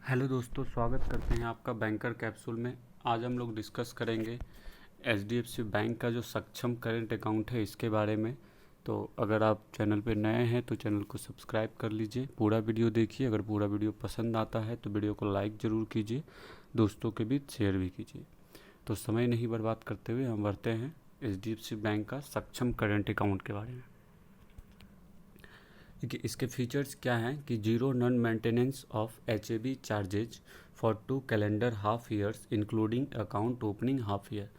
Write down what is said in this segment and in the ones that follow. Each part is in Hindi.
हेलो दोस्तों, स्वागत करते हैं आपका बैंकर कैप्सूल में। आज हम लोग डिस्कस करेंगे एचडीएफसी बैंक का जो सक्षम करेंट अकाउंट है इसके बारे में। तो अगर आप चैनल पे नए हैं तो चैनल को सब्सक्राइब कर लीजिए, पूरा वीडियो देखिए। अगर पूरा वीडियो पसंद आता है तो वीडियो को लाइक ज़रूर कीजिए, दोस्तों के बीच शेयर भी कीजिए। तो समय नहीं बर्बाद करते हुए हम बढ़ते हैं एचडीएफसी बैंक का सक्षम करेंट अकाउंट के बारे में। देखिए, इसके फीचर्स क्या हैं कि zero non maintenance of HAB charges for 2 calendar half years including account opening half year.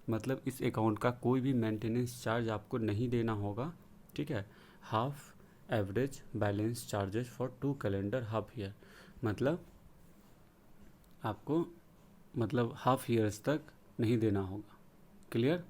मतलब इस अकाउंट का कोई भी मेंटेनेंस चार्ज आपको नहीं देना होगा, ठीक है। Half average balance charges for 2 calendar half year, मतलब आपको हाफ ईयर्स तक नहीं देना होगा। क्लियर?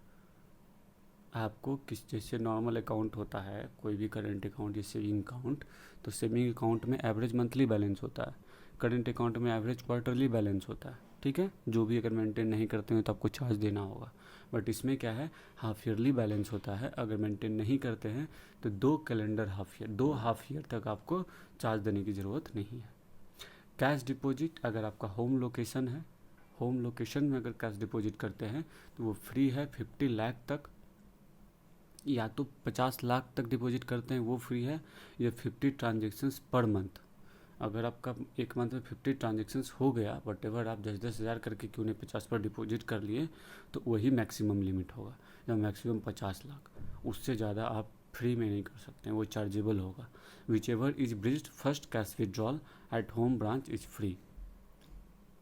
आपको किस जैसे नॉर्मल अकाउंट होता है, कोई भी करेंट अकाउंट या सेविंग अकाउंट, तो सेविंग अकाउंट में एवरेज मंथली बैलेंस होता है, करेंट अकाउंट में एवरेज क्वार्टरली बैलेंस होता है, ठीक है। जो भी अगर मेंटेन नहीं करते हैं तो आपको चार्ज देना होगा। बट इसमें क्या है, हाफ ईयरली बैलेंस होता है। अगर मेंटेन नहीं करते हैं तो 2 calendar half year, 2 half year तक आपको चार्ज देने की ज़रूरत नहीं है। कैश डिपॉजिट, अगर आपका होम लोकेशन है, होम लोकेशन में अगर कैश डिपॉजिट करते हैं तो वो फ्री है 50 लाख तक। या तो 50 लाख तक डिपॉजिट करते हैं वो फ्री है, या 50 ट्रांजेक्शन्स पर मंथ। अगर आपका एक मंथ में 50 ट्रांजेक्शन्स हो गया, वट एवर आप 10-10 हज़ार करके क्यों नहीं 50 पर डिपॉजिट कर लिए, तो वही मैक्सिमम लिमिट होगा, या मैक्सिमम 50 लाख। उससे ज़्यादा आप फ्री में नहीं कर सकते हैं, वो चार्जेबल होगा। Which ever is bridged first cash withdrawal at home branch is free,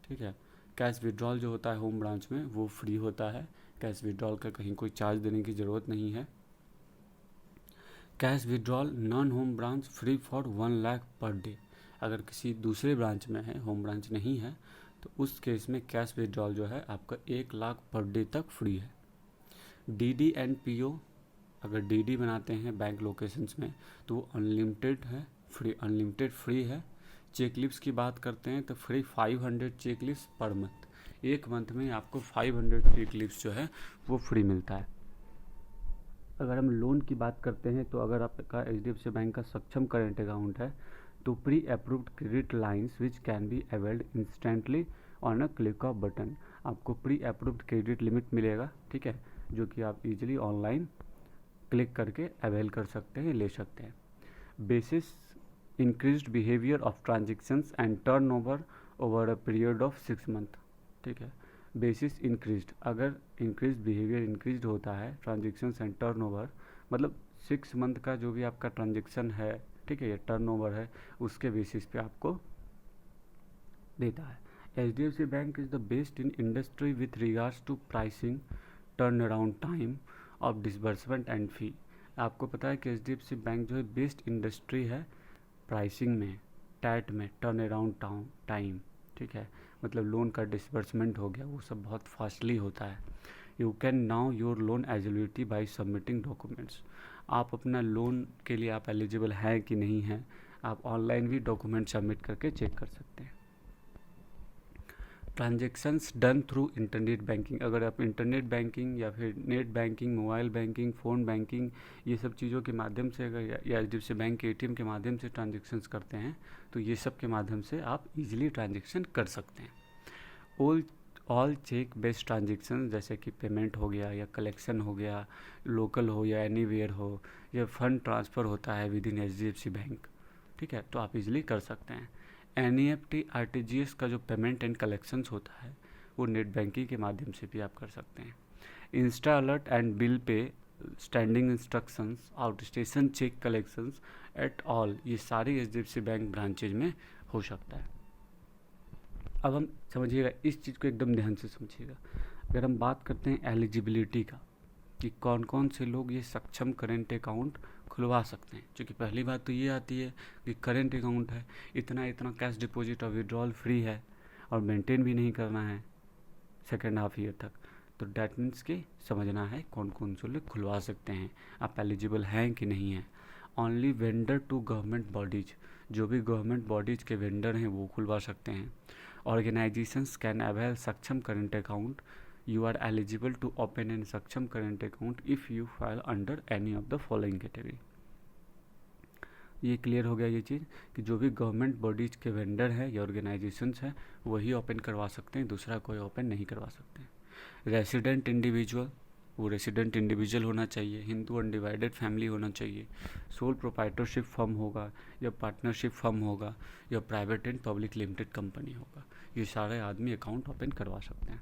ठीक है। कैश विड्रॉल जो होता है होम ब्रांच में वो फ्री होता है। कैश विड्रॉल का कहीं कोई चार्ज देने की ज़रूरत नहीं है। Cash withdrawal non home branch free for 1 lakh per day. अगर किसी दूसरे ब्रांच में है, होम ब्रांच नहीं है, तो उस केस में कैश विड्रॉल जो है आपका 1 लाख पर डे तक फ्री है। डीडी एंड पीओ, अगर डीडी बनाते हैं बैंक लोकेशंस में तो वो अनलिमिटेड है, अनलिमिटेड फ्री है। चेक लिप्स की बात करते हैं तो free 500 cheque leafs per month. एक मंथ में आपको 500 चेक लिप्स जो है वो फ्री मिलता है। अगर हम लोन की बात करते हैं तो अगर आपका एचडीएफसी बैंक का सक्षम करेंट अकाउंट है तो pre approved credit lines which can be availed instantly on a click off button. आपको प्री अप्रूव्ड क्रेडिट लिमिट मिलेगा, ठीक है, जो कि आप इजीली ऑनलाइन क्लिक करके अवेल कर सकते हैं, ले सकते हैं। Basis increased behaviour of transactions and turn over a period of 6 month, ठीक है। बेसिस इंक्रीज्ड, अगर इंक्रीज बिहेवियर इंक्रीज होता है ट्रांजेक्शन्स एंड टर्नओवर, मतलब 6 मंथ का जो भी आपका ट्रांजेक्शन है, ठीक है, या टर्नओवर है, उसके बेसिस पे आपको देता है। HDFC bank is the best in industry with regards to pricing, turn around time of disbursement and fee. आपको पता है कि एचडीएफसी बैंक जो है बेस्ट इंडस्ट्री है प्राइसिंग में, टैट में, टर्न अराउंड टाइम, ठीक है, मतलब लोन का डिसबर्समेंट हो गया वो सब बहुत फास्टली होता है। You can now your loan eligibility by submitting documents. आप अपना लोन के लिए आप एलिजिबल हैं कि नहीं हैं, आप ऑनलाइन भी डॉक्यूमेंट सबमिट करके चेक कर सकते हैं। Transactions done through internet banking, अगर आप इंटरनेट बैंकिंग या फिर net banking, mobile banking, phone banking, ये सब चीज़ों के माध्यम से अगर या एचडीएफसी बैंक के एटीएम के माध्यम से ट्रांजेक्शन्स करते हैं तो ये सब के माध्यम से आप इजीली ट्रांजेक्शन कर सकते हैं। ऑल चेक बेस्ड ट्रांजेक्शन, जैसे कि पेमेंट हो गया या कलेक्शन हो गया, लोकल हो या एनीवेयर हो, या फंड ट्रांसफ़र होता है विद इन एचडीएफसी बैंक, ठीक है, तो आप इजीली कर सकते हैं। एनईएफटी आरटीजीएस का जो पेमेंट एंड कलेक्शंस होता है वो नेट बैंकिंग के माध्यम से भी आप कर सकते हैं। Insta alert and bill pay, standing instructions, out station cheque collections at all, ये सारी एचडीएफसी बैंक ब्रांचेज में हो सकता है। अब हम समझिएगा, इस चीज़ को एकदम ध्यान से समझिएगा। अगर हम बात करते हैं एलिजिबिलिटी का कि कौन कौन से लोग ये सक्षम करेंट अकाउंट खुलवा सकते हैं, क्योंकि पहली बात तो ये आती है कि करेंट अकाउंट है, इतना इतना कैश डिपॉजिट और विड्रॉल फ्री है और मेंटेन भी नहीं करना है सेकेंड हाफ ईयर तक, तो डैट मीन्स कि समझना है कौन कौन से लोग खुलवा सकते हैं, आप एलिजिबल हैं कि नहीं हैं। Only vendor to government bodies, जो भी गवर्नमेंट बॉडीज़ के वेंडर हैं वो खुलवा सकते हैं। ऑर्गेनाइजेशंस कैन अवेल सक्षम current account, you are eligible to open an Saksham current account if you fall under any of the following category. ये क्लियर हो गया ये चीज़ कि जो भी गवर्नमेंट बॉडीज़ के वेंडर हैं या ऑर्गेनाइजेशंस हैं वही ओपन करवा सकते हैं, दूसरा कोई ओपन नहीं करवा सकते हैं। रेसिडेंट इंडिविजुअल, वो रेसिडेंट इंडिविजुअल होना चाहिए, हिंदू अनडिवाइडेड फैमिली होना चाहिए, सोल प्रोप्राइटरशिप फर्म होगा या पार्टनरशिप फर्म होगा या private and public limited company होगा, ये सारे आदमी अकाउंट ओपन करवा सकते हैं।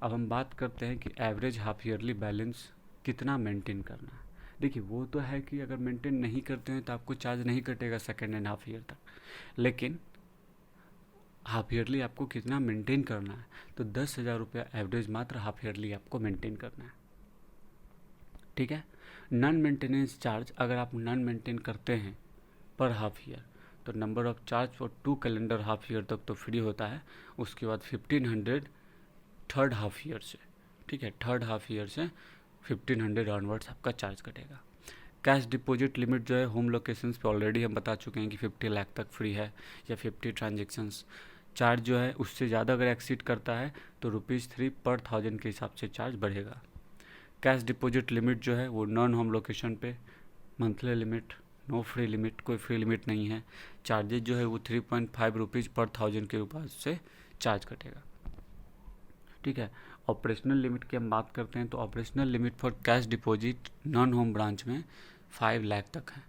अब हम बात करते हैं कि एवरेज हाफ ईयरली बैलेंस कितना मेंटेन करना है। देखिए वो तो है कि अगर मेंटेन नहीं करते हैं तो आपको चार्ज नहीं कटेगा सेकेंड एंड हाफ ईयर तक, लेकिन हाफ ईयरली आपको कितना मेंटेन करना है, तो 10,000 रुपया एवरेज मात्र हाफ ईयरली आपको मेंटेन करना है। ठीक है। नॉन मेंटेनेंस चार्ज अगर आप नॉन मेंटेन करते हैं पर हाफ ईयर तो number of charge for 2 calendar half year तक तो फ्री होता है, उसके बाद 1500 थर्ड हाफ ईयर से, ठीक है, थर्ड हाफ ईयर से 1500 ऑनवर्ड्स आपका चार्ज कटेगा। कैश डिपॉजिट लिमिट जो है होम लोकेशंस पे ऑलरेडी हम बता चुके हैं कि 50 लाख तक फ्री है या 50 ट्रांजेक्शन्स। चार्ज जो है उससे ज़्यादा अगर एक्सीड करता है तो ₹3 पर 1000 के हिसाब से चार्ज बढ़ेगा। कैश डिपॉजिट लिमिट जो है वो नॉन होम लोकेशन पे monthly limit, no free limit, कोई फ्री लिमिट नहीं है। चार्जेज जो है वो 3.5 रुपीज़ पर 1000 के ऊपर से चार्ज कटेगा। ठीक है। ऑपरेशनल लिमिट की हम बात करते हैं तो operational limit for cash deposit non home branch में 5 लाख तक है।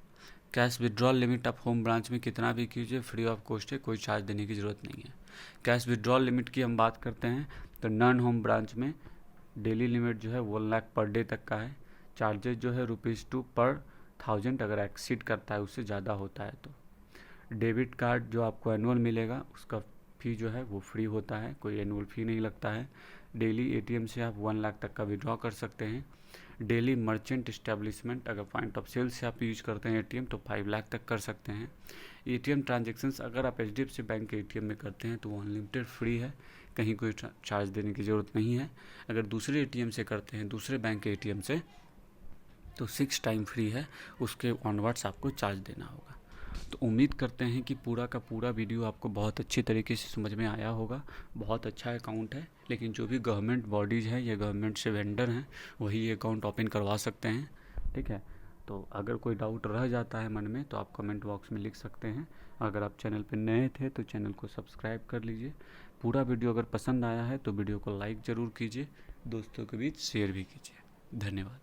कैश विड्रॉल लिमिट आप होम ब्रांच में कितना भी कीजिए फ्री ऑफ कॉस्ट है, कोई चार्ज देने की ज़रूरत नहीं है। कैश विड्रॉल लिमिट की हम बात करते हैं तो नॉन होम ब्रांच में डेली लिमिट जो है 1 लाख पर डे तक का है। चार्जेज जो है ₹2 पर 1000 अगर एक्सीड करता है, उससे ज़्यादा होता है तो। डेबिट कार्ड जो आपको एनुअल मिलेगा उसका फ़ी जो है वो फ्री होता है, कोई एनुअल फ़ी नहीं लगता है। डेली एटीएम से आप 1 लाख तक का विड्रॉ कर सकते हैं। डेली मर्चेंट इस्टेब्लिशमेंट अगर पॉइंट ऑफ सेल से आप यूज करते हैं एटीएम तो 5 लाख तक कर सकते हैं। एटीएम ट्रांजेक्शन्स अगर आप HDFC बैंक के एटीएम में करते हैं तो वो अनलिमिटेड फ्री है, कहीं कोई चार्ज देने की ज़रूरत नहीं है। अगर दूसरे एटीएम से करते हैं, दूसरे बैंक के एटीएम से, तो 6 टाइम फ्री है, उसके ऑनवर्ड्स आपको चार्ज देना होगा। तो उम्मीद करते हैं कि पूरा का पूरा वीडियो आपको बहुत अच्छी तरीके से समझ में आया होगा। बहुत अच्छा अकाउंट है, लेकिन जो भी गवर्नमेंट बॉडीज़ हैं या गवर्नमेंट से वेंडर हैं वही ये अकाउंट ओपन करवा सकते हैं। ठीक है। तो अगर कोई डाउट रह जाता है मन में तो आप कमेंट बॉक्स में लिख सकते हैं। अगर आप चैनल पर नए थे तो चैनल को सब्सक्राइब कर लीजिए। पूरा वीडियो अगर पसंद आया है तो वीडियो को लाइक ज़रूर कीजिए, दोस्तों के बीच शेयर भी कीजिए। धन्यवाद।